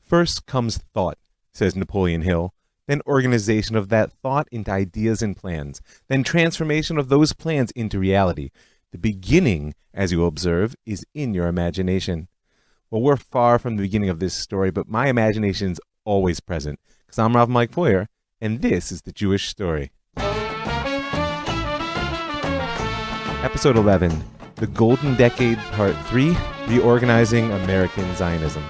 First comes thought, says Napoleon Hill, then organization of that thought into ideas and plans, then transformation of those plans into reality. The beginning, as you will observe, is in your imagination. Well, we're far from the beginning of this story, but my imagination's always present, because I'm Rav Mike Foyer, and this is The Jewish Story. Episode 11, The Golden Decade, Part 3, Reorganizing American Zionism.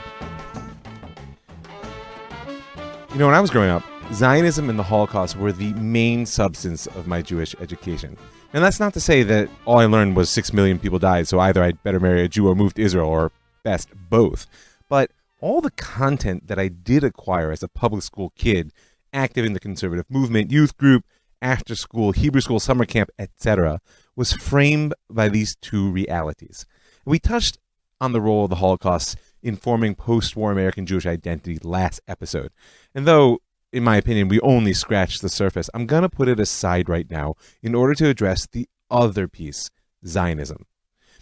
You know, when I was growing up, Zionism and the Holocaust were the main substance of my Jewish education. And that's not to say that all I learned was 6 million people died, so either I'd better marry a Jew or move to Israel, or best, both. But all the content that I did acquire as a public school kid, active in the conservative movement, youth group, after school, Hebrew school, summer camp, etc., was framed by these two realities. We touched on the role of the Holocaust in forming post-war American Jewish identity last episode. And though, in my opinion, we only scratched the surface, I'm going to put it aside right now in order to address the other piece, Zionism.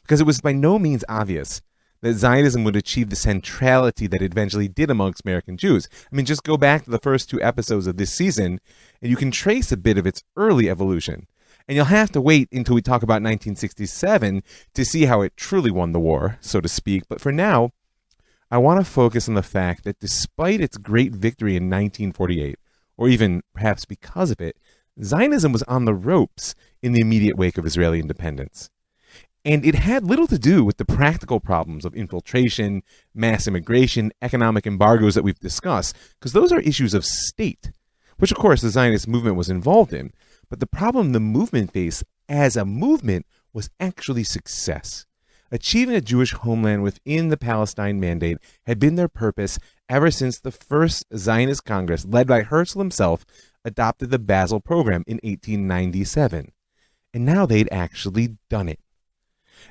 Because it was by no means obvious that Zionism would achieve the centrality that it eventually did amongst American Jews. I mean, just go back to the first 2 episodes of this season, and you can trace a bit of its early evolution. And you'll have to wait until we talk about 1967 to see how it truly won the war, so to speak. But for now, I want to focus on the fact that despite its great victory in 1948, or even perhaps because of it, Zionism was on the ropes in the immediate wake of Israeli independence. And it had little to do with the practical problems of infiltration, mass immigration, economic embargoes that we've discussed, because those are issues of state, which of course the Zionist movement was involved in. But the problem the movement faced as a movement was actually success. Achieving a Jewish homeland within the Palestine Mandate had been their purpose ever since the first Zionist Congress, led by Herzl himself, adopted the Basel Program in 1897. And now they'd actually done it.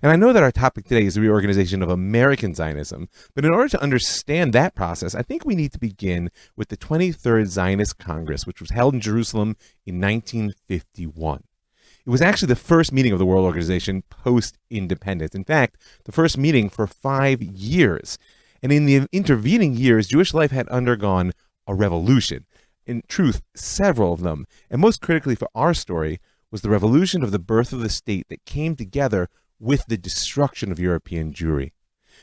And I know that our topic today is the reorganization of American Zionism, but in order to understand that process, I think we need to begin with the 23rd Zionist Congress, which was held in Jerusalem in 1951. It was actually the first meeting of the World Organization post-independence. In fact, the first meeting for 5 years. And in the intervening years, Jewish life had undergone a revolution. In truth, several of them. And most critically for our story was the revolution of the birth of the state that came together with the destruction of European Jewry.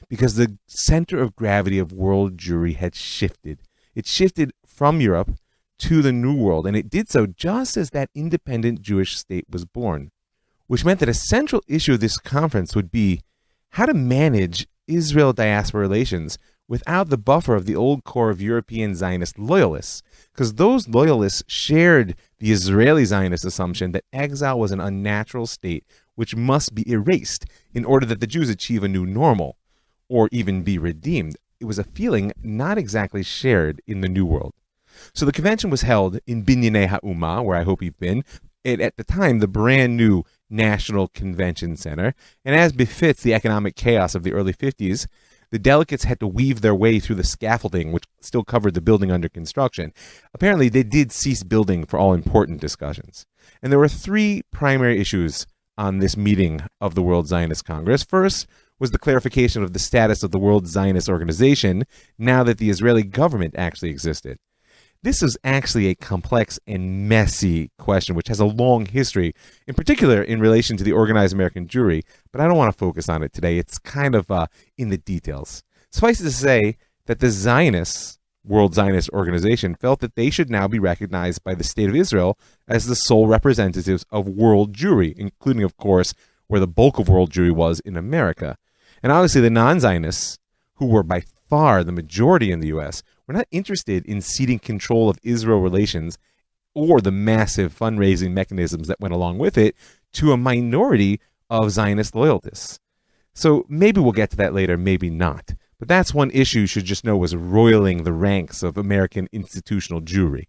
Because the center of gravity of world Jewry had shifted. It shifted from Europe to the New World, and it did so just as that independent Jewish state was born, which meant that a central issue of this conference would be how to manage Israel-diaspora relations without the buffer of the old core of European Zionist loyalists, because those loyalists shared the Israeli Zionist assumption that exile was an unnatural state which must be erased in order that the Jews achieve a new normal, or even be redeemed. It was a feeling not exactly shared in the New World. So the convention was held in Binyanei Ha'umah, where I hope you've been, at the time the brand new National Convention Center, and as befits the economic chaos of the early 50s, the delegates had to weave their way through the scaffolding, which still covered the building under construction. Apparently, they did cease building for all important discussions. And there were 3 primary issues on this meeting of the World Zionist Congress. First was the clarification of the status of the World Zionist Organization now that the Israeli government actually existed. This is actually a complex and messy question, which has a long history, in particular in relation to the organized American Jewry, but I don't want to focus on it today. It's kind of in the details. Suffice it to say that the Zionists, World Zionist Organization, felt that they should now be recognized by the State of Israel as the sole representatives of world Jewry, including, of course, where the bulk of world Jewry was in America. And obviously the non-Zionists, who were by far the majority in the U.S., were not interested in ceding control of Israel relations or the massive fundraising mechanisms that went along with it to a minority of Zionist loyalists. So maybe we'll get to that later, maybe not. But that's one issue you should just know was roiling the ranks of American institutional Jewry.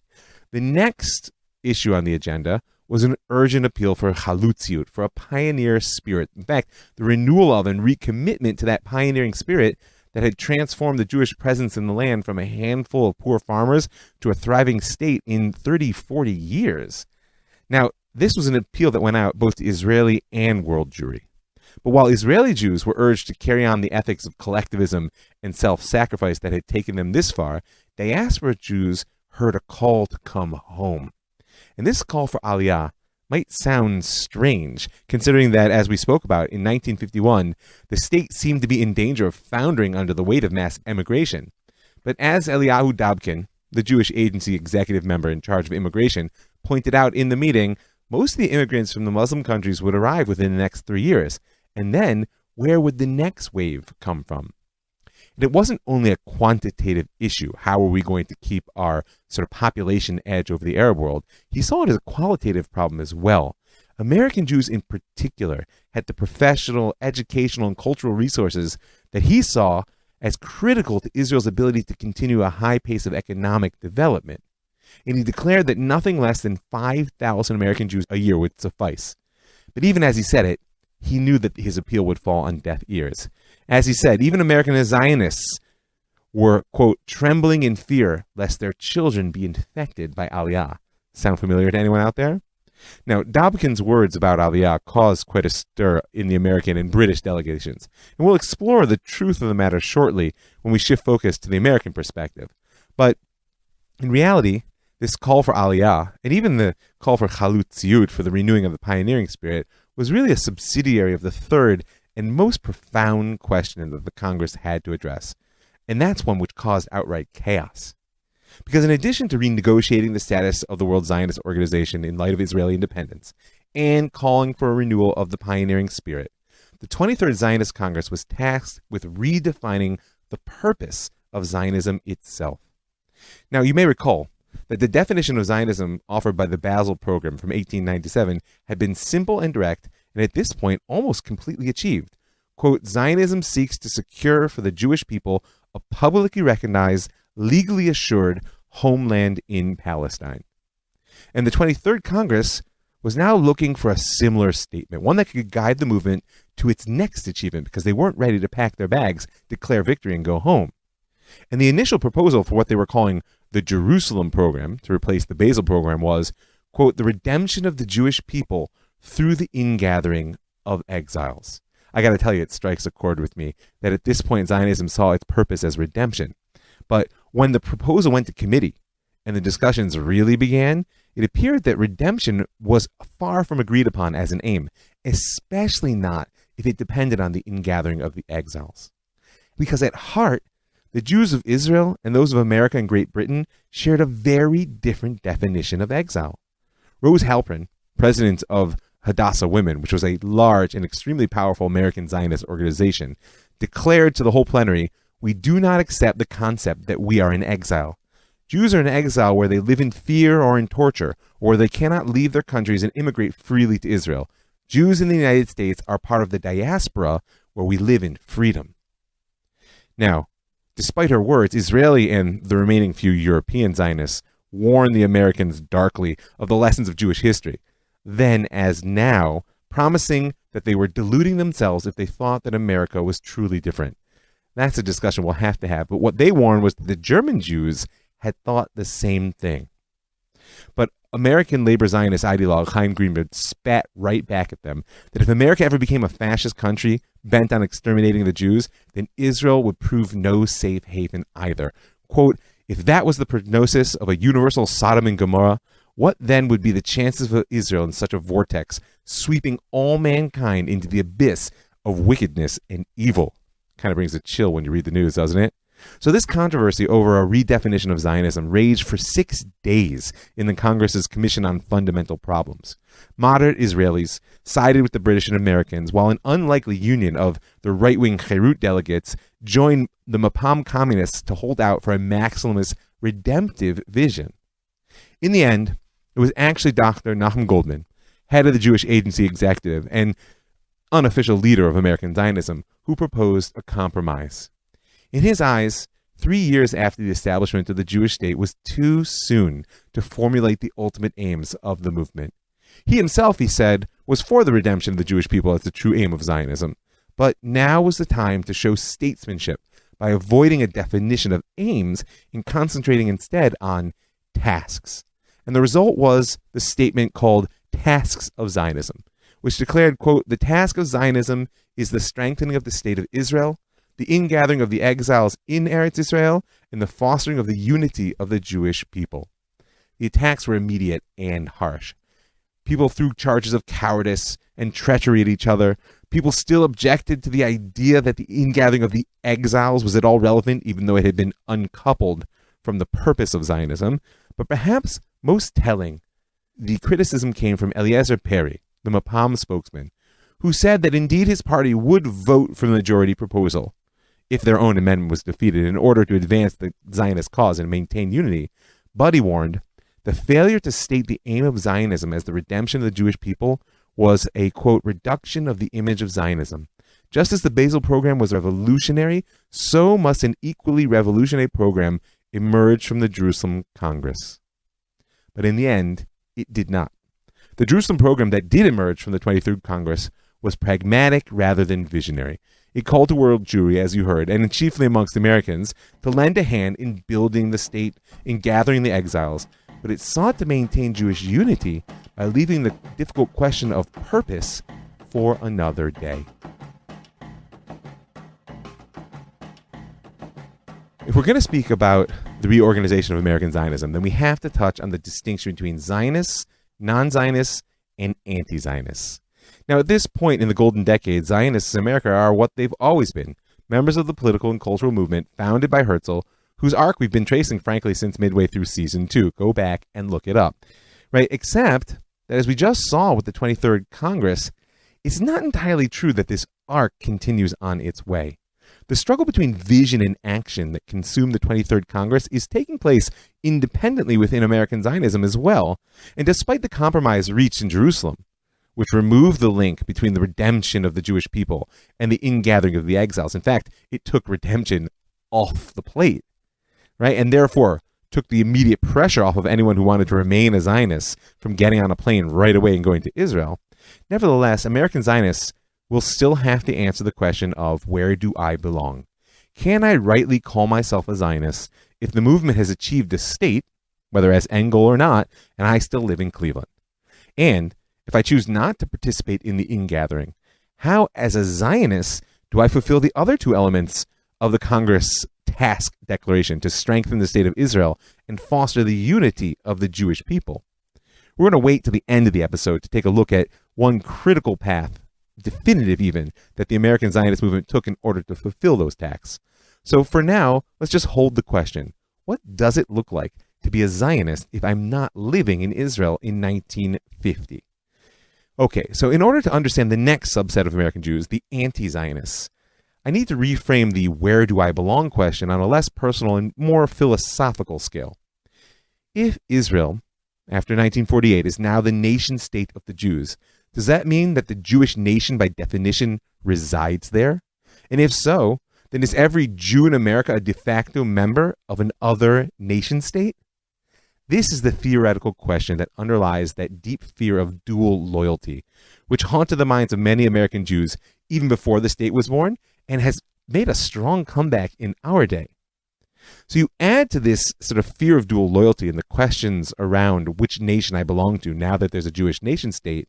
The next issue on the agenda was an urgent appeal for Chalutziut, for a pioneer spirit. In fact, the renewal of and recommitment to that pioneering spirit that had transformed the Jewish presence in the land from a handful of poor farmers to a thriving state in 30, 40 years. Now, this was an appeal that went out both to Israeli and world Jewry. But while Israeli Jews were urged to carry on the ethics of collectivism and self-sacrifice that had taken them this far, diaspora Jews heard a call to come home. And this call for Aliyah might sound strange, considering that, as we spoke about, in 1951, the state seemed to be in danger of foundering under the weight of mass emigration. But as Eliyahu Dobkin, the Jewish agency executive member in charge of immigration, pointed out in the meeting, most of the immigrants from the Muslim countries would arrive within the next 3 years. And then, where would the next wave come from? And it wasn't only a quantitative issue, how are we going to keep our sort of population edge over the Arab world? He saw it as a qualitative problem as well. American Jews in particular had the professional, educational, and cultural resources that he saw as critical to Israel's ability to continue a high pace of economic development. And he declared that nothing less than 5,000 American Jews a year would suffice. But even as he said it, he knew that his appeal would fall on deaf ears. As he said, even American Zionists were, quote, trembling in fear lest their children be infected by Aliyah. Sound familiar to anyone out there? Now, Dobkin's words about Aliyah caused quite a stir in the American and British delegations, and we'll explore the truth of the matter shortly when we shift focus to the American perspective. But in reality, this call for Aliyah, and even the call for Chalutziyut, for the renewing of the pioneering spirit, was really a subsidiary of the third and most profound question that the Congress had to address. And that's one which caused outright chaos. Because in addition to renegotiating the status of the World Zionist Organization in light of Israeli independence and calling for a renewal of the pioneering spirit, the 23rd Zionist Congress was tasked with redefining the purpose of Zionism itself. Now, you may recall that the definition of Zionism offered by the Basel Program from 1897 had been simple and direct, and at this point almost completely achieved. Quote, Zionism seeks to secure for the Jewish people a publicly recognized, legally assured homeland in Palestine. And the 23rd Congress was now looking for a similar statement, one that could guide the movement to its next achievement, because they weren't ready to pack their bags, declare victory, and go home. And the initial proposal for what they were calling the Jerusalem Program, to replace the Basel Program, was, quote, the redemption of the Jewish people through the ingathering of exiles. I got to tell you, it strikes a chord with me that at this point Zionism saw its purpose as redemption. But when the proposal went to committee and the discussions really began, it appeared that redemption was far from agreed upon as an aim, especially not if it depended on the ingathering of the exiles. Because at heart, the Jews of Israel and those of America and Great Britain shared a very different definition of exile. Rose Halpern, president of Hadassah Women, which was a large and extremely powerful American Zionist organization, declared to the whole plenary, we do not accept the concept that we are in exile. Jews are in exile where they live in fear or in torture, or they cannot leave their countries and immigrate freely to Israel. Jews in the United States are part of the diaspora where we live in freedom. Now, despite her words, Israeli and the remaining few European Zionists warned the Americans darkly of the lessons of Jewish history, then as now, promising that they were deluding themselves if they thought that America was truly different. That's a discussion we'll have to have, but what they warned was that the German Jews had thought the same thing. But American labor Zionist ideologue Chaim Greenberg spat right back at them that if America ever became a fascist country bent on exterminating the Jews, then Israel would prove no safe haven either. Quote, if that was the prognosis of a universal Sodom and Gomorrah, what then would be the chances of Israel in such a vortex, sweeping all mankind into the abyss of wickedness and evil? Kind of brings a chill when you read the news, doesn't it? So this controversy over a redefinition of Zionism raged for 6 days in the Congress's Commission on Fundamental Problems. Moderate Israelis sided with the British and Americans, while an unlikely union of the right-wing Cherut delegates joined the Mapam communists to hold out for a maximalist redemptive vision. In the end, it was actually Dr. Nahum Goldman, head of the Jewish Agency Executive and unofficial leader of American Zionism, who proposed a compromise. In his eyes, 3 years after the establishment of the Jewish state was too soon to formulate the ultimate aims of the movement. He himself, he said, was for the redemption of the Jewish people as the true aim of Zionism. But now was the time to show statesmanship by avoiding a definition of aims and concentrating instead on tasks. And the result was the statement called Tasks of Zionism, which declared, quote, "The task of Zionism is the strengthening of the state of Israel, the ingathering of the exiles in Eretz Israel, and the fostering of the unity of the Jewish people." The attacks were immediate and harsh. People threw charges of cowardice and treachery at each other. People still objected to the idea that the ingathering of the exiles was at all relevant, even though it had been uncoupled from the purpose of Zionism. But perhaps most telling, the criticism came from Eliezer Perry, the Mapam spokesman, who said that indeed his party would vote for the majority proposal if their own amendment was defeated in order to advance the Zionist cause and maintain unity. But he warned, the failure to state the aim of Zionism as the redemption of the Jewish people was a, quote, reduction of the image of Zionism. Just as the Basel program was revolutionary, so must an equally revolutionary program emerge from the Jerusalem Congress. But in the end, it did not. The Jerusalem program that did emerge from the 23rd Congress was pragmatic rather than visionary. It called to world Jewry, as you heard, and chiefly amongst Americans, to lend a hand in building the state, in gathering the exiles, but it sought to maintain Jewish unity by leaving the difficult question of purpose for another day. If we're going to speak about the reorganization of American Zionism, then we have to touch on the distinction between Zionists, non-Zionists, and anti-Zionists. Now, at this point in the golden decade, Zionists in America are what they've always been, members of the political and cultural movement founded by Herzl, whose arc we've been tracing, frankly, since midway through Season 2. Go back and look it up. Right? Except that, as we just saw with the 23rd Congress, it's not entirely true that this arc continues on its way. The struggle between vision and action that consumed the 23rd Congress is taking place independently within American Zionism as well, and despite the compromise reached in Jerusalem, which removed the link between the redemption of the Jewish people and the ingathering of the exiles. In fact, it took redemption off the plate, right? And therefore took the immediate pressure off of anyone who wanted to remain a Zionist from getting on a plane right away and going to Israel. Nevertheless, American Zionists will still have to answer the question of, where do I belong? Can I rightly call myself a Zionist if the movement has achieved a state, whether as end goal or not, and I still live in Cleveland? And if I choose not to participate in the ingathering, how, as a Zionist, do I fulfill the other two elements of the Congress task declaration to strengthen the state of Israel and foster the unity of the Jewish people? We're going to wait to the end of the episode to take a look at one critical path, definitive even, that the American Zionist movement took in order to fulfill those tasks. So for now, let's just hold the question. What does it look like to be a Zionist if I'm not living in Israel in 1950? Okay, so in order to understand the next subset of American Jews, the anti-Zionists, I need to reframe the where do I belong question on a less personal and more philosophical scale. If Israel, after 1948, is now the nation-state of the Jews, does that mean that the Jewish nation by definition resides there? And if so, then is every Jew in America a de facto member of an other nation-state? This is the theoretical question that underlies that deep fear of dual loyalty, which haunted the minds of many American Jews even before the state was born and has made a strong comeback in our day. So you add to this sort of fear of dual loyalty and the questions around which nation I belong to now that there's a Jewish nation state,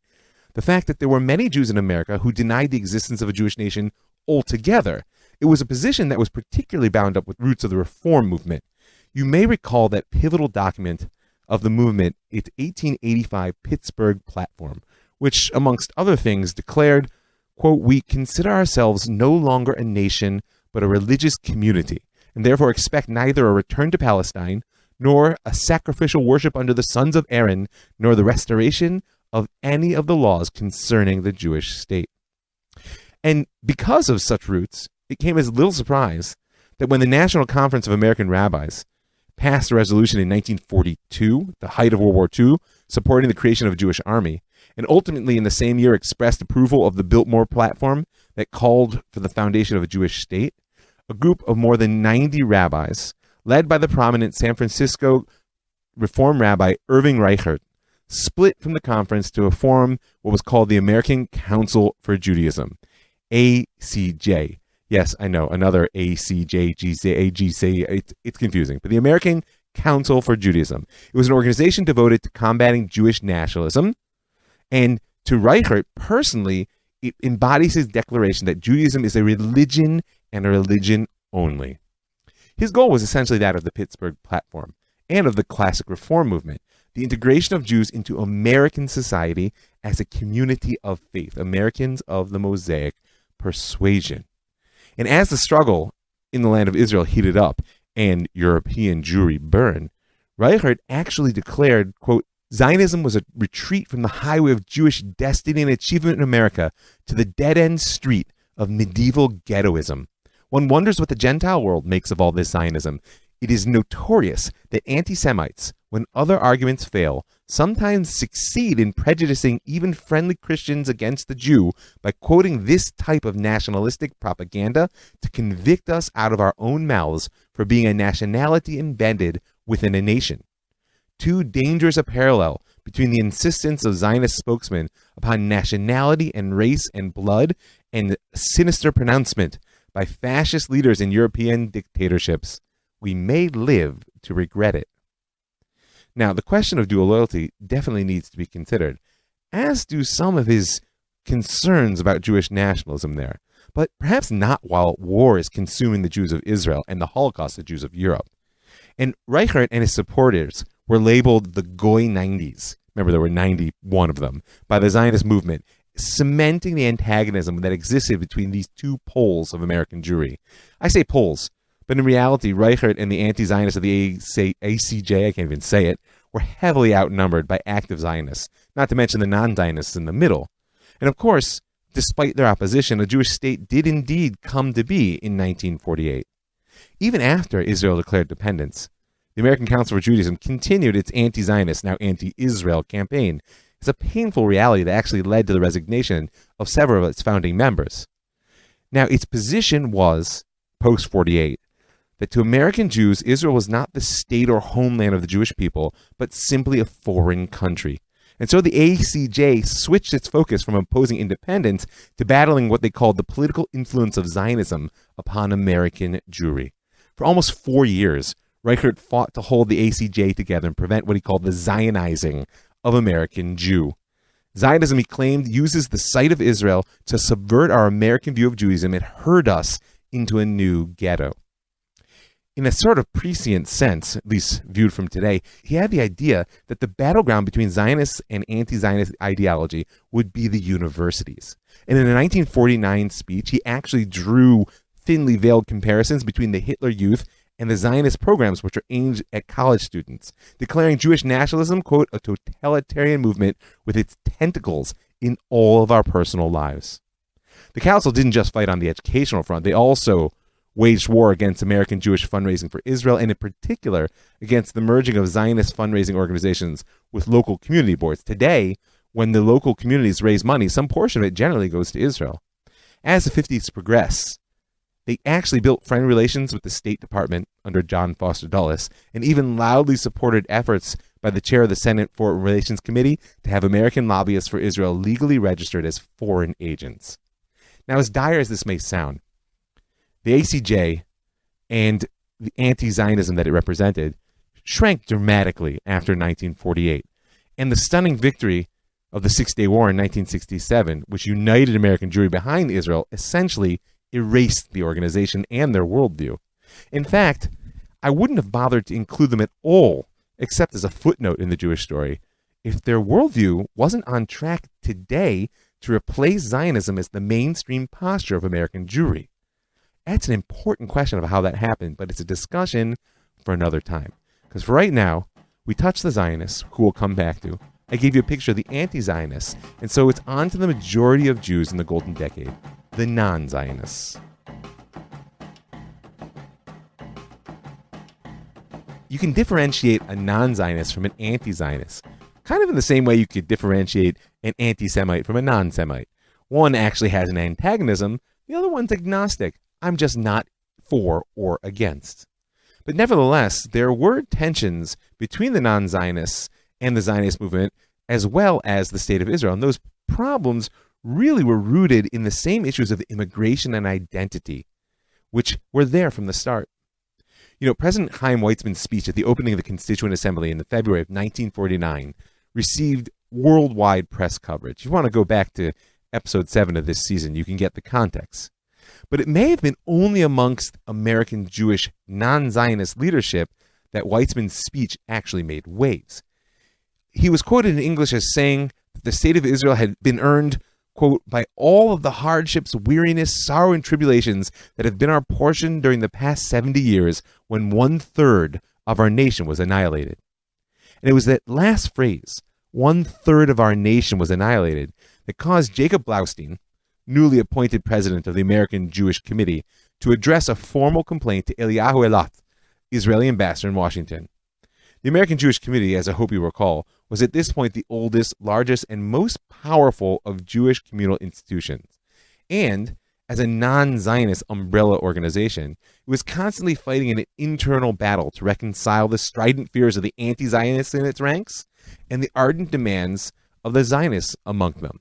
the fact that there were many Jews in America who denied the existence of a Jewish nation altogether. It was a position that was particularly bound up with roots of the Reform movement. You may recall that pivotal document of the movement, its 1885 Pittsburgh Platform, which, amongst other things, declared, quote, "We consider ourselves no longer a nation, but a religious community, and therefore expect neither a return to Palestine, nor a sacrificial worship under the sons of Aaron, nor the restoration of any of the laws concerning the Jewish state." And because of such roots, it came as little surprise that when the National Conference of American Rabbis passed a resolution in 1942, the height of World War II, supporting the creation of a Jewish army, and ultimately in the same year expressed approval of the Biltmore Platform that called for the foundation of a Jewish state, a group of more than 90 rabbis, led by the prominent San Francisco Reform rabbi Irving Reichert, split from the conference to form what was called the American Council for Judaism, ACJ. Yes, I know, another ACJ, GCA. It's confusing. But the American Council for Judaism. It was an organization devoted to combating Jewish nationalism and To Reichert, personally, it embodies his declaration that Judaism is a religion and a religion only. His goal was essentially that of the Pittsburgh Platform and of the classic reform movement, the integration of Jews into American society as a community of faith, Americans of the Mosaic persuasion. And as the struggle in the land of Israel heated up and European Jewry burned, Reichert actually declared, quote, Zionism was a retreat from the highway of Jewish destiny and achievement in America to the dead-end street of medieval ghettoism. One wonders what the Gentile world makes of all this Zionism. It is notorious that anti-Semites, when other arguments fail, sometimes succeed in prejudicing even friendly Christians against the Jew by quoting this type of nationalistic propaganda to convict us out of our own mouths for being a nationality embedded within a nation. Too dangerous a parallel between the insistence of Zionist spokesmen upon nationality and race and blood and sinister pronouncement by fascist leaders in European dictatorships. We may live to regret it. Now, the question of dual loyalty definitely needs to be considered, as do some of his concerns about Jewish nationalism there, but perhaps not while war is consuming the Jews of Israel and the Holocaust the Jews of Europe. And Reichert and his supporters were labeled the Goy 90s. Remember, there were 91 of them by the Zionist movement, cementing the antagonism that existed between these two poles of American Jewry. I say poles, but in reality, Reichert and the anti-Zionists of the ACJ, I can't even say it, were heavily outnumbered by active Zionists, not to mention the non-Zionists in the middle. And of course, despite their opposition, a Jewish state did indeed come to be in 1948. Even after Israel declared independence, the American Council for Judaism continued its anti-Zionist, now anti-Israel campaign. It's a painful reality that actually led to the resignation of several of its founding members. Now, its position was, post-48, that to American Jews, Israel was not the state or homeland of the Jewish people, but simply a foreign country. And so the ACJ switched its focus from opposing independence to battling what they called the political influence of Zionism upon American Jewry. For almost 4 years, Reichert fought to hold the ACJ together and prevent what he called the Zionizing of American Jew. Zionism, he claimed, uses the sight of Israel to subvert our American view of Judaism and herd us into a new ghetto. In a sort of prescient sense, at least viewed from today, he had the idea that the battleground between Zionists and anti-Zionist ideology would be the universities. And in a 1949 speech, he actually drew thinly veiled comparisons between the Hitler Youth and the Zionist programs, which are aimed at college students, declaring Jewish nationalism, quote, a totalitarian movement with its tentacles in all of our personal lives. The council didn't just fight on the educational front. They also waged war against American Jewish fundraising for Israel, and in particular against the merging of Zionist fundraising organizations with local community boards. Today, when the local communities raise money, some portion of it generally goes to Israel. As the 50s progressed, they actually built friendly relations with the State Department under John Foster Dulles, and even loudly supported efforts by the chair of the Senate Foreign Relations Committee to have American lobbyists for Israel legally registered as foreign agents. Now, as dire as this may sound, the ACJ and the anti-Zionism that it represented shrank dramatically after 1948, and the stunning victory of the Six-Day War in 1967, which united American Jewry behind Israel, essentially erased the organization and their worldview. In fact, I wouldn't have bothered to include them at all, except as a footnote in the Jewish story, if their worldview wasn't on track today to replace Zionism as the mainstream posture of American Jewry. That's an important question of how that happened, but it's a discussion for another time. Because for right now, we touched the Zionists, who we'll come back to. I gave you a picture of the anti-Zionists, and so it's on to the majority of Jews in the Golden Decade, the non-Zionists. You can differentiate a non-Zionist from an anti-Zionist, kind of in the same way you could differentiate an anti-Semite from a non-Semite. One actually has an antagonism, the other one's agnostic. I'm just not for or against. But nevertheless, there were tensions between the non-Zionists and the Zionist movement, as well as the State of Israel. And those problems really were rooted in the same issues of immigration and identity, which were there from the start. You know, President Chaim Weizmann's speech at the opening of the Constituent Assembly in the February of 1949 received worldwide press coverage. If you want to go back to episode 7 of this season, you can get the context. But it may have been only amongst American Jewish non-Zionist leadership that Weizmann's speech actually made waves. He was quoted in English as saying that the state of Israel had been earned, quote, by all of the hardships, weariness, sorrow, and tribulations that have been our portion during the past 70 years when 1/3 of our nation was annihilated. And it was that last phrase, 1/3 of our nation was annihilated, that caused Jacob Blaustein, newly appointed president of the American Jewish Committee, to address a formal complaint to Eliyahu Eilat, Israeli ambassador in Washington. The American Jewish Committee, as I hope you recall, was at this point the oldest, largest, and most powerful of Jewish communal institutions. And, as a non-Zionist umbrella organization, it was constantly fighting an internal battle to reconcile the strident fears of the anti-Zionists in its ranks and the ardent demands of the Zionists among them.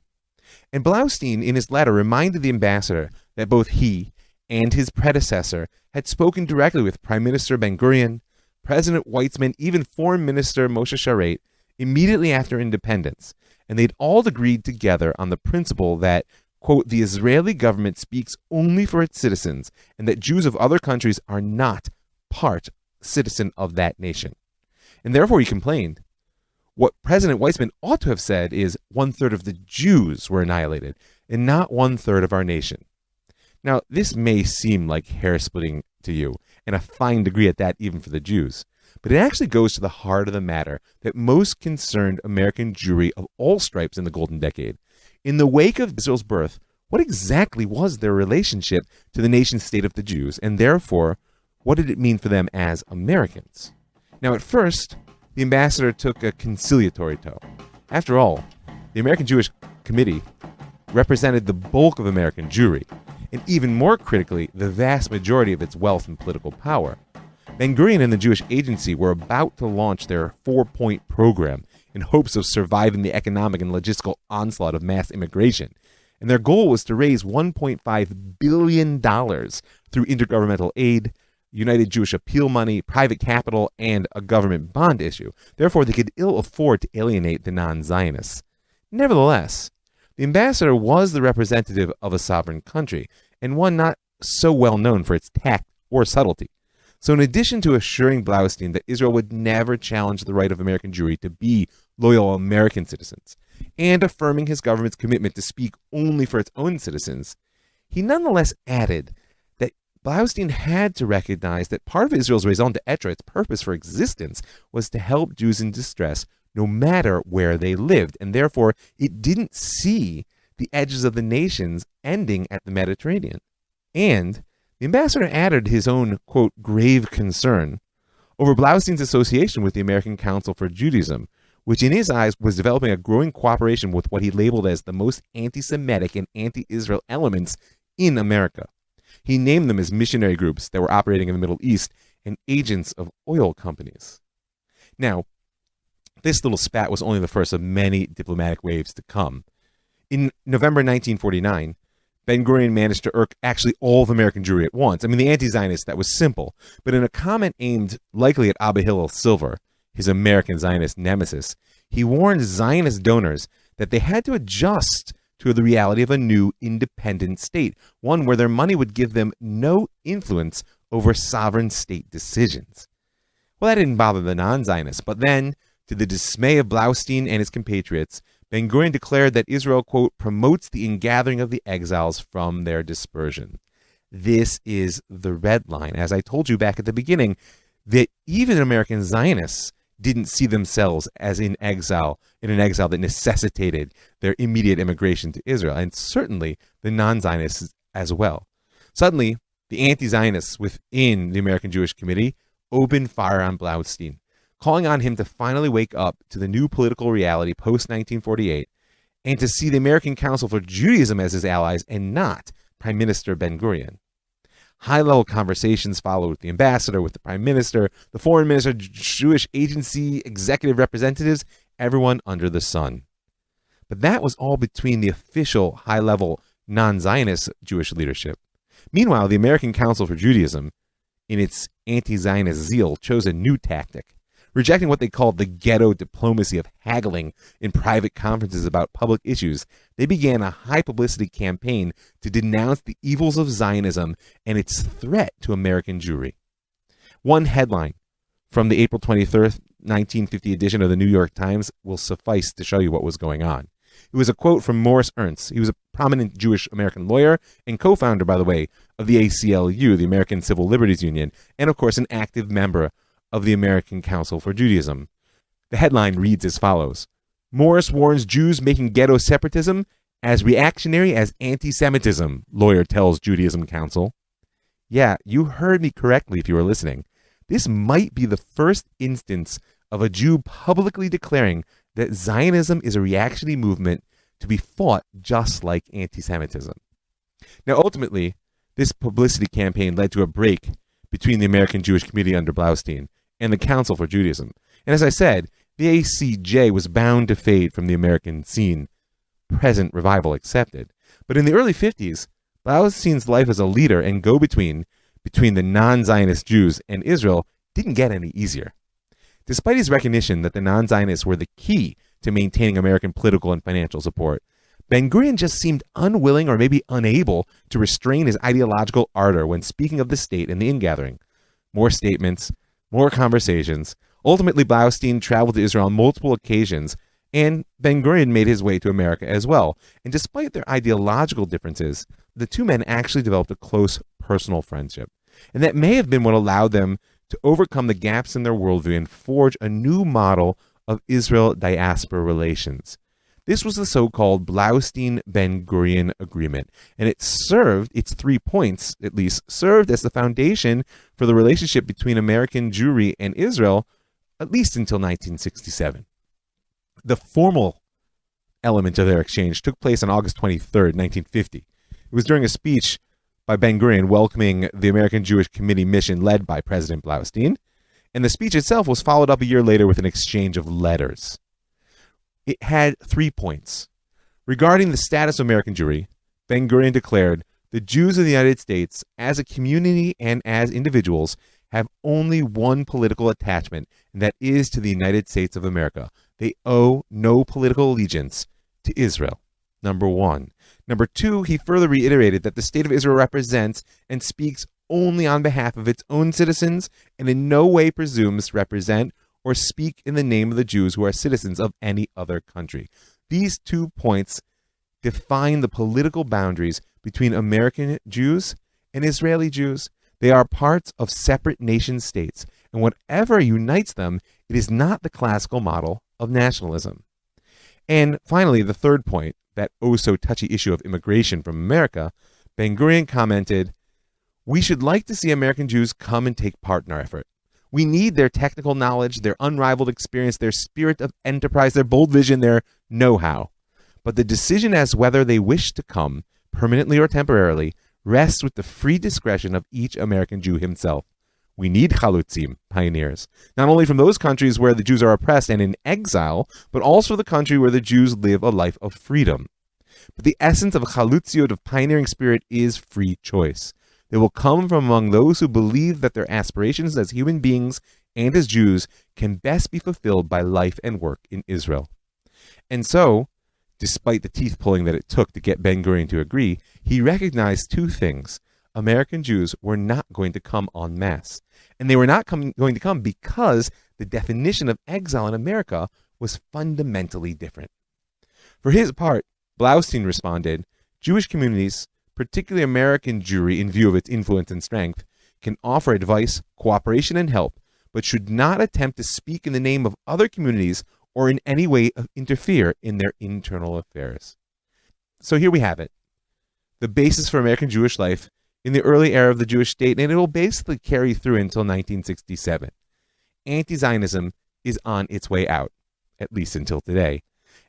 And Blaustein, in his letter, reminded the ambassador that both he and his predecessor had spoken directly with Prime Minister Ben-Gurion, President Weizmann, even Foreign Minister Moshe Sharett, immediately after independence, and they'd all agreed together on the principle that, quote, the Israeli government speaks only for its citizens, and that Jews of other countries are not part citizen of that nation. And therefore, he complained, what President Weizmann ought to have said is 1/3 of the Jews were annihilated, and not 1/3 of our nation. Now, this may seem like hair-splitting to you, and a fine degree at that even for the Jews, but it actually goes to the heart of the matter that most concerned American Jewry of all stripes in the Golden Decade. In the wake of Israel's birth, what exactly was their relationship to the nation-state of the Jews, and therefore, what did it mean for them as Americans? Now, at first, the ambassador took a conciliatory tone. After all, the American Jewish Committee represented the bulk of American Jewry, and even more critically, the vast majority of its wealth and political power. Ben-Gurion and the Jewish Agency were about to launch their 4-point program in hopes of surviving the economic and logistical onslaught of mass immigration, and their goal was to raise $1.5 billion through intergovernmental aid, United Jewish Appeal money, private capital, and a government bond issue. Therefore, they could ill afford to alienate the non-Zionists. Nevertheless, the ambassador was the representative of a sovereign country, and one not so well known for its tact or subtlety. So in addition to assuring Blaustein that Israel would never challenge the right of American Jewry to be loyal American citizens, and affirming his government's commitment to speak only for its own citizens, he nonetheless added that Blaustein had to recognize that part of Israel's raison d'etre, its purpose for existence, was to help Jews in distress no matter where they lived, and therefore it didn't see the edges of the nations ending at the Mediterranean. And the ambassador added his own, quote, grave concern over Blaustein's association with the American Council for Judaism, which in his eyes was developing a growing cooperation with what he labeled as the most anti-Semitic and anti-Israel elements in America. He named them as missionary groups that were operating in the Middle East and agents of oil companies. Now, this little spat was only the first of many diplomatic waves to come. In November 1949, Ben-Gurion managed to irk actually all of American Jewry at once. I mean, the anti-Zionists, that was simple. But in a comment aimed likely at Abba Hillel Silver, his American Zionist nemesis, he warned Zionist donors that they had to adjust to the reality of a new independent state, one where their money would give them no influence over sovereign state decisions. Well, that didn't bother the non-Zionists, but then, to the dismay of Blaustein and his compatriots, Ben-Gurion declared that Israel, quote, promotes the ingathering of the exiles from their dispersion. This is the red line. As I told you back at the beginning, that even American Zionists didn't see themselves as in exile, in an exile that necessitated their immediate immigration to Israel, and certainly the non-Zionists as well. Suddenly, the anti-Zionists within the American Jewish Committee opened fire on Blaustein, calling on him to finally wake up to the new political reality post-1948 and to see the American Council for Judaism as his allies and not Prime Minister Ben-Gurion. High-level conversations followed with the ambassador, with the prime minister, the foreign minister, Jewish agency, executive representatives, everyone under the sun. But that was all between the official high-level non-Zionist Jewish leadership. Meanwhile, the American Council for Judaism, in its anti-Zionist zeal, chose a new tactic. Rejecting what they called the ghetto diplomacy of haggling in private conferences about public issues, they began a high-publicity campaign to denounce the evils of Zionism and its threat to American Jewry. One headline from the April 23rd, 1950 edition of the New York Times will suffice to show you what was going on. It was a quote from Morris Ernst. He was a prominent Jewish American lawyer and co-founder, by the way, of the ACLU, the American Civil Liberties Union, and of course an active member of the American Council for Judaism. The headline reads as follows: Morris warns Jews making ghetto separatism as reactionary as anti-Semitism, lawyer tells Judaism Council. Yeah, you heard me correctly if you were listening. This might be the first instance of a Jew publicly declaring that Zionism is a reactionary movement to be fought just like anti-Semitism. Now, ultimately, this publicity campaign led to a break between the American Jewish community under Blaustein and the Council for Judaism. And as I said, the ACJ was bound to fade from the American scene, present revival accepted. But in the early 50s, Blaustein's life as a leader and go-between between the non-Zionist Jews and Israel didn't get any easier. Despite his recognition that the non-Zionists were the key to maintaining American political and financial support, Ben-Gurion just seemed unwilling or maybe unable to restrain his ideological ardor when speaking of the state and the ingathering. More statements, more conversations. Ultimately, Blaustein traveled to Israel on multiple occasions, and Ben-Gurion made his way to America as well. And despite their ideological differences, the two men actually developed a close personal friendship. And that may have been what allowed them to overcome the gaps in their worldview and forge a new model of Israel-diaspora relations. This was the so-called Blaustein-Ben-Gurion Agreement, and its 3 points, at least, served as the foundation for the relationship between American Jewry and Israel, at least until 1967. The formal element of their exchange took place on August 23rd, 1950. It was during a speech by Ben-Gurion welcoming the American Jewish Committee mission led by President Blaustein, and the speech itself was followed up a year later with an exchange of letters. It had 3 points. Regarding the status of American Jewry, Ben-Gurion declared, the Jews of the United States, as a community and as individuals, have only one political attachment, and that is to the United States of America. They owe no political allegiance to Israel. Number 1. Number 2, he further reiterated that the state of Israel represents and speaks only on behalf of its own citizens and in no way presumes to represent or speak in the name of the Jews who are citizens of any other country. These 2 points define the political boundaries between American Jews and Israeli Jews. They are parts of separate nation states, and whatever unites them, it is not the classical model of nationalism. And finally, the 3rd point, that oh-so-touchy issue of immigration from America, Ben-Gurion commented, we should like to see American Jews come and take part in our effort. We need their technical knowledge, their unrivaled experience, their spirit of enterprise, their bold vision, their know-how. But the decision as whether they wish to come, permanently or temporarily, rests with the free discretion of each American Jew himself. We need chalutzim, pioneers, not only from those countries where the Jews are oppressed and in exile, but also the country where the Jews live a life of freedom. But the essence of a chalutziot, of pioneering spirit, is free choice. They will come from among those who believe that their aspirations as human beings and as Jews can best be fulfilled by life and work in Israel. And so, despite the teeth-pulling that it took to get Ben-Gurion to agree, he recognized 2 things. American Jews were not going to come en masse. And they were not going to come because the definition of exile in America was fundamentally different. For his part, Blaustein responded, Jewish communities, particularly American Jewry in view of its influence and strength, can offer advice, cooperation, and help, but should not attempt to speak in the name of other communities or in any way interfere in their internal affairs. So here we have it. The basis for American Jewish life in the early era of the Jewish state, and it will basically carry through until 1967. Anti-Zionism is on its way out, at least until today.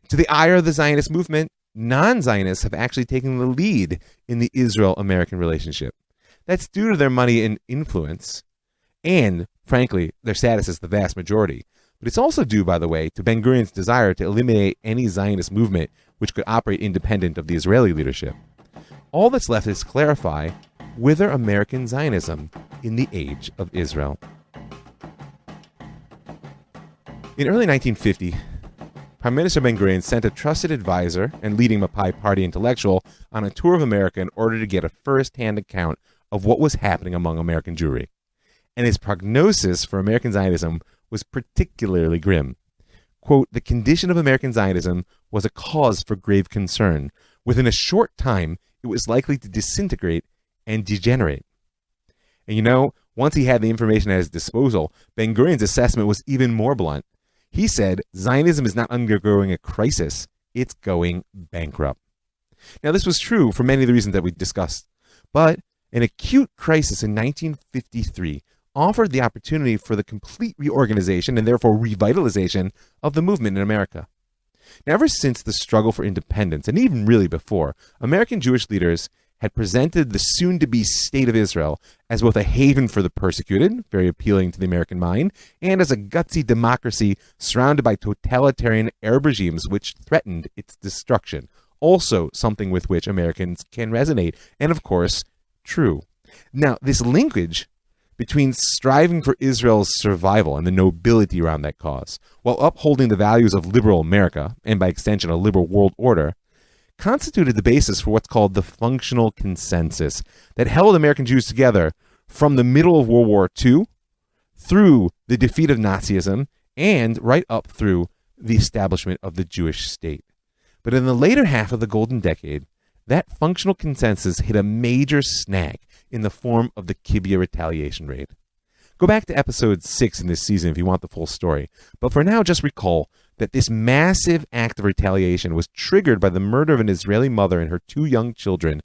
To the ire of the Zionist movement, non-Zionists have actually taken the lead in the Israel-American relationship. That's due to their money and influence, and, frankly, their status as the vast majority. But it's also due, by the way, to Ben-Gurion's desire to eliminate any Zionist movement which could operate independent of the Israeli leadership. All that's left is to clarify whither American Zionism in the age of Israel. In early 1950, Prime Minister Ben-Gurion sent a trusted advisor and leading Mapai party intellectual on a tour of America in order to get a first-hand account of what was happening among American Jewry. And his prognosis for American Zionism was particularly grim. Quote, the condition of American Zionism was a cause for grave concern. Within a short time, it was likely to disintegrate and degenerate. And you know, once he had the information at his disposal, Ben-Gurion's assessment was even more blunt. He said, Zionism is not undergoing a crisis, it's going bankrupt. Now, this was true for many of the reasons that we discussed, but an acute crisis in 1953 offered the opportunity for the complete reorganization and therefore revitalization of the movement in America. Now, ever since the struggle for independence, and even really before, American Jewish leaders had presented the soon-to-be State of Israel as both a haven for the persecuted, very appealing to the American mind, and as a gutsy democracy surrounded by totalitarian Arab regimes which threatened its destruction, also something with which Americans can resonate, and of course, true. Now, this linkage between striving for Israel's survival and the nobility around that cause, while upholding the values of liberal America, and by extension a liberal world order, constituted the basis for what's called the functional consensus that held American Jews together from the middle of World War II through the defeat of Nazism and right up through the establishment of the Jewish state. But in the later half of the Golden Decade, that functional consensus hit a major snag in the form of the Kibbutz retaliation raid. Go back to episode 6 in this season if you want the full story. But for now, just recall that this massive act of retaliation was triggered by the murder of an Israeli mother and her 2 young children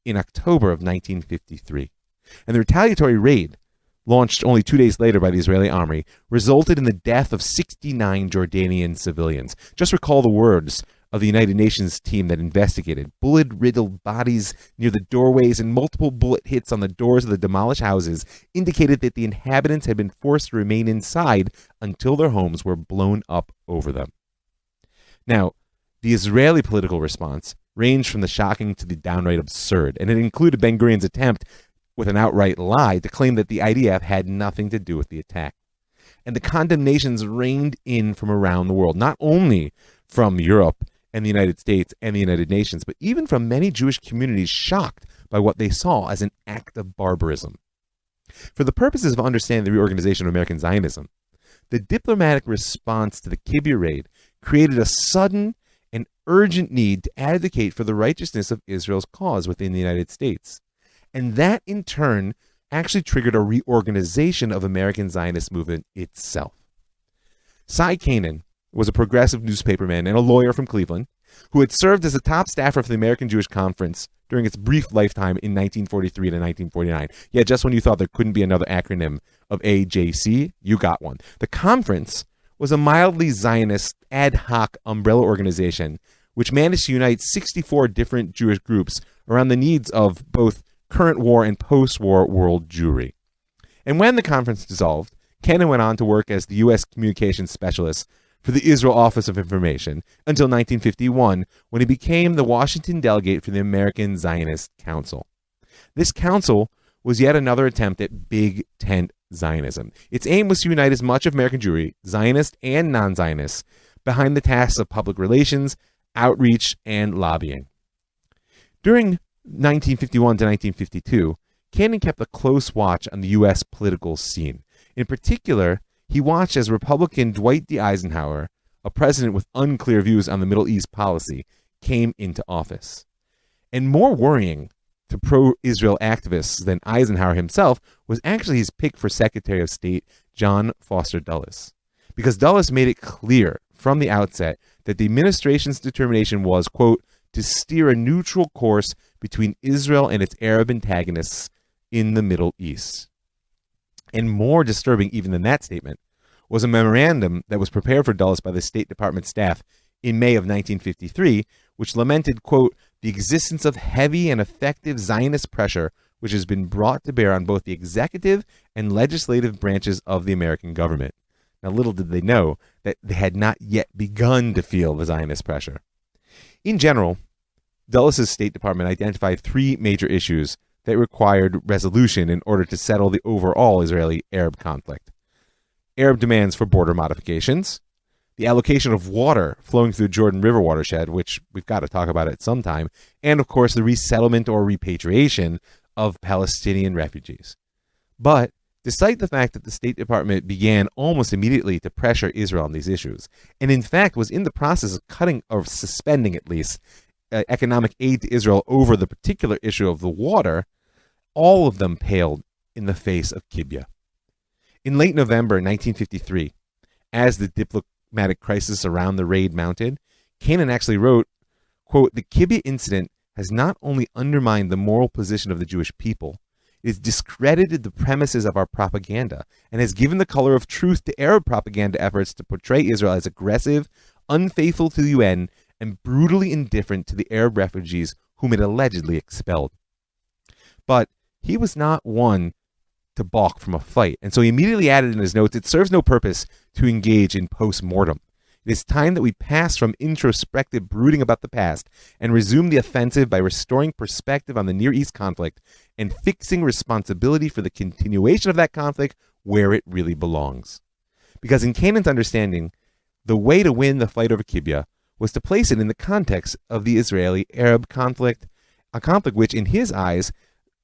in October of 1953. And the retaliatory raid, launched only 2 days later by the Israeli army, resulted in the death of 69 Jordanian civilians. Just recall the words of the United Nations team that investigated. Bullet-riddled bodies near the doorways and multiple bullet hits on the doors of the demolished houses indicated that the inhabitants had been forced to remain inside until their homes were blown up over them. Now, the Israeli political response ranged from the shocking to the downright absurd, and it included Ben-Gurion's attempt, with an outright lie, to claim that the IDF had nothing to do with the attack. And the condemnations rained in from around the world, not only from Europe and the United States and the United Nations, but even from many Jewish communities shocked by what they saw as an act of barbarism. For the purposes of understanding the reorganization of American Zionism, the diplomatic response to the Kibbutz raid created a sudden and urgent need to advocate for the righteousness of Israel's cause within the United States. And that, in turn, actually triggered a reorganization of American Zionist movement itself. Cy Kanan was a progressive newspaperman and a lawyer from Cleveland who had served as a top staffer for the American Jewish Conference during its brief lifetime in 1943 to 1949. Yeah, just when you thought there couldn't be another acronym of AJC, you got one. The conference was a mildly Zionist ad hoc umbrella organization which managed to unite 64 different Jewish groups around the needs of both current war and post-war world Jewry. And when the conference dissolved, Kennan went on to work as the U.S. communications specialist for the Israel Office of Information until 1951, when he became the Washington delegate for the American Zionist Council. This council was yet another attempt at big tent Zionism. Its aim was to unite as much of American Jewry, Zionist and non-Zionists, behind the tasks of public relations, outreach, and lobbying. During 1951 to 1952, Cannon kept a close watch on the U.S. political scene. In particular, he watched as Republican Dwight D. Eisenhower, a president with unclear views on the Middle East policy, came into office. And more worrying to pro-Israel activists than Eisenhower himself was actually his pick for Secretary of State, John Foster Dulles. Because Dulles made it clear from the outset that the administration's determination was, quote, to steer a neutral course between Israel and its Arab antagonists in the Middle East. And more disturbing even than that statement was a memorandum that was prepared for Dulles by the State Department staff in May of 1953, which lamented, quote, the existence of heavy and effective Zionist pressure which has been brought to bear on both the executive and legislative branches of the American government. Now, little did they know that they had not yet begun to feel the Zionist pressure. In general, Dulles' State Department identified 3 major issues that required resolution in order to settle the overall Israeli-Arab conflict. Arab demands for border modifications, the allocation of water flowing through the Jordan River watershed, which we've got to talk about at some time, and of course the resettlement or repatriation of Palestinian refugees. But despite the fact that the State Department began almost immediately to pressure Israel on these issues, and in fact was in the process of cutting or suspending at least economic aid to Israel over the particular issue of the water, all of them paled in the face of Kibbutz. In late November 1953, as the diplomatic crisis around the raid mounted, Canaan actually wrote, quote, "The Kibbutz incident has not only undermined the moral position of the Jewish people, it has discredited the premises of our propaganda and has given the color of truth to Arab propaganda efforts to portray Israel as aggressive, unfaithful to the UN, and brutally indifferent to the Arab refugees whom it allegedly expelled." But he was not one to balk from a fight, and so he immediately added in his notes, "It serves no purpose to engage in post-mortem. It is time that we pass from introspective brooding about the past and resume the offensive by restoring perspective on the Near East conflict and fixing responsibility for the continuation of that conflict where it really belongs." Because in Canaan's understanding, the way to win the fight over Kibbutz was to place it in the context of the Israeli-Arab conflict, a conflict which, in his eyes,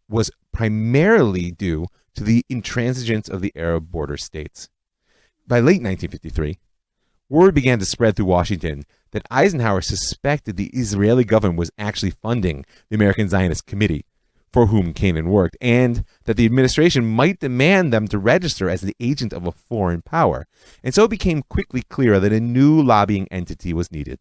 was primarily due to the intransigence of the Arab border states. By late 1953, word began to spread through Washington that Eisenhower suspected the Israeli government was actually funding the American Zionist Committee, for whom Canaan worked, and that the administration might demand them to register as the agent of a foreign power. And so it became quickly clear that a new lobbying entity was needed.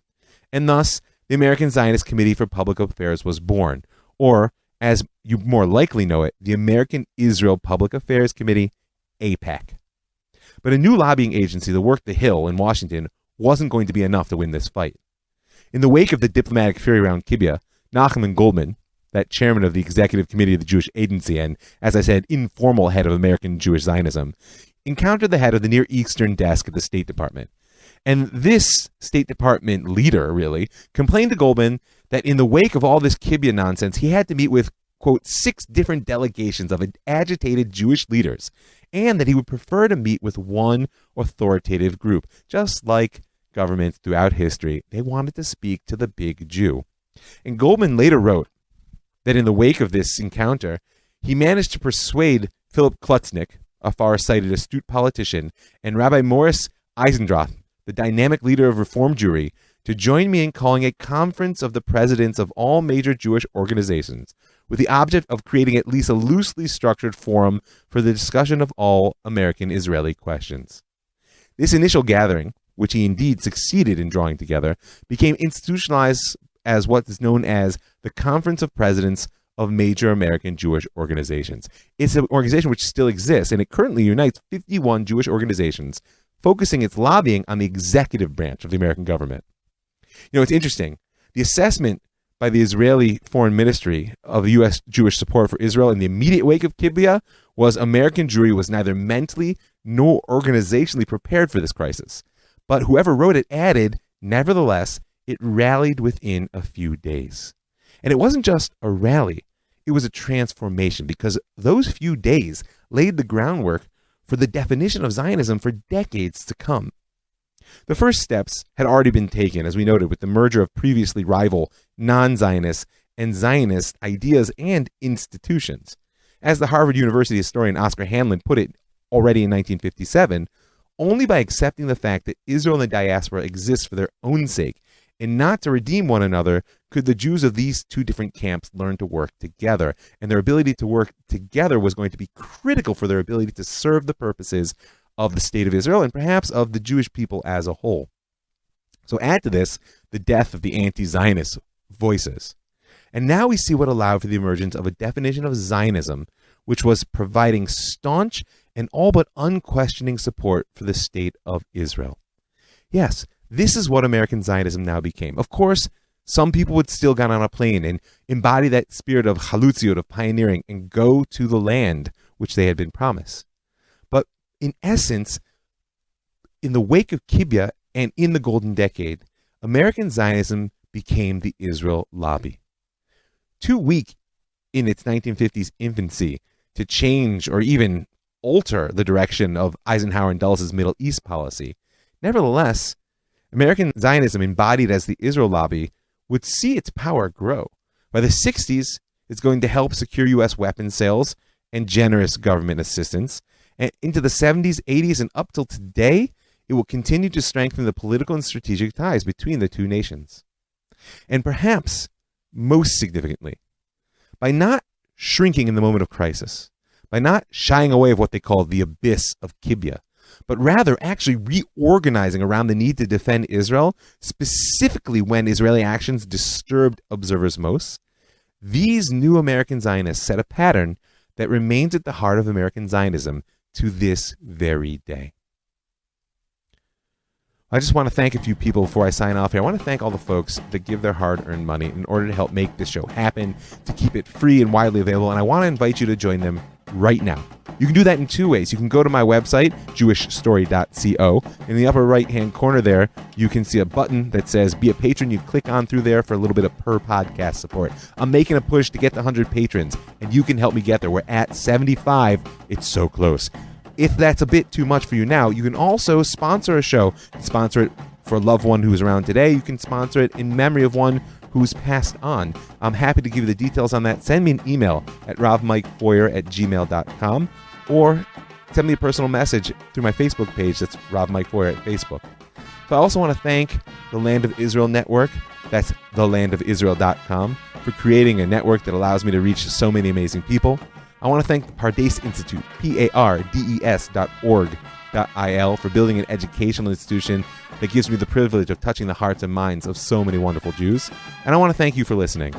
And thus, the American Zionist Committee for Public Affairs was born, or, as you more likely know it, the American Israel Public Affairs Committee, AIPAC. But a new lobbying agency that worked the Hill in Washington wasn't going to be enough to win this fight. In the wake of the diplomatic fury around Kibbutz, Nachman Goldman, that chairman of the Executive Committee of the Jewish Agency and, as I said, informal head of American Jewish Zionism, encountered the head of the Near Eastern desk at the State Department. And this State Department leader, really, complained to Goldman that in the wake of all this Kibbutz nonsense, he had to meet with, quote, 6 different delegations of agitated Jewish leaders, and that he would prefer to meet with one authoritative group. Just like governments throughout history, they wanted to speak to the big Jew. And Goldman later wrote that in the wake of this encounter, he managed to persuade Philip Klutznick, a far-sighted, astute politician, and Rabbi Morris Eisendroth, the dynamic leader of Reform Jewry, to join me in calling a conference of the presidents of all major Jewish organizations, with the object of creating at least a loosely structured forum for the discussion of all American-Israeli questions. This initial gathering, which he indeed succeeded in drawing together, became institutionalized as what is known as the Conference of Presidents of Major American Jewish Organizations. It's an organization which still exists, and it currently unites 51 Jewish organizations, focusing its lobbying on the executive branch of the American government. You know, it's interesting. The assessment by the Israeli Foreign Ministry of the U.S. Jewish support for Israel in the immediate wake of Kibbutz was American Jewry was neither mentally nor organizationally prepared for this crisis. But whoever wrote it added, nevertheless, it rallied within a few days. And it wasn't just a rally, it was a transformation, because those few days laid the groundwork for the definition of Zionism for decades to come. The first steps had already been taken, as we noted, with the merger of previously rival non-Zionist and Zionist ideas and institutions. As the Harvard University historian Oscar Hanlon put it already in 1957, only by accepting the fact that Israel and the diaspora exist for their own sake and not to redeem one another could the Jews of these two different camps learn to work together. And their ability to work together was going to be critical for their ability to serve the purposes of the state of Israel and perhaps of the Jewish people as a whole. So add to this the death of the anti-Zionist voices. And now we see what allowed for the emergence of a definition of Zionism, which was providing staunch and all but unquestioning support for the state of Israel. Yes, this is what American Zionism now became. Of course, some people would still get on a plane and embody that spirit of chalutziot, of pioneering, and go to the land which they had been promised. But in essence, in the wake of Kibbutz and in the Golden Decade, American Zionism became the Israel lobby. Too weak in its 1950s infancy to change or even alter the direction of Eisenhower and Dulles' Middle East policy, nevertheless, American Zionism, embodied as the Israel lobby, would see its power grow. By the 60s, it's going to help secure U.S. weapons sales and generous government assistance. And into the 70s, 80s, and up till today, it will continue to strengthen the political and strategic ties between the two nations. And perhaps most significantly, by not shrinking in the moment of crisis, by not shying away of what they call the abyss of Kibya, but rather actually reorganizing around the need to defend Israel, specifically when Israeli actions disturbed observers most, these new American Zionists set a pattern that remains at the heart of American Zionism to this very day. I just want to thank a few people before I sign off here. I want to thank all the folks that give their hard-earned money in order to help make this show happen, to keep it free and widely available, and I want to invite you to join them right now. You can do that in two ways. You can go to my website, jewishstory.co. In the upper right-hand corner there, you can see a button that says Be a Patron. You click on through there for a little bit of per-podcast support. I'm making a push to get to 100 patrons, and you can help me get there. We're at 75. It's so close. If that's a bit too much for you now, you can also sponsor a show. Sponsor it for a loved one who's around today. You can sponsor it in memory of one who's passed on. I'm happy to give you the details on that. Send me an email at rovmikefoyer@gmail.com or send me a personal message through my Facebook page. That's Rob Mike Foyer at Facebook. So I also want to thank the Land of Israel Network. That's thelandofisrael.com for creating a network that allows me to reach so many amazing people. I want to thank the Pardes Institute, pardes.org.il, for building an educational institution that gives me the privilege of touching the hearts and minds of so many wonderful Jews. And I want to thank you for listening.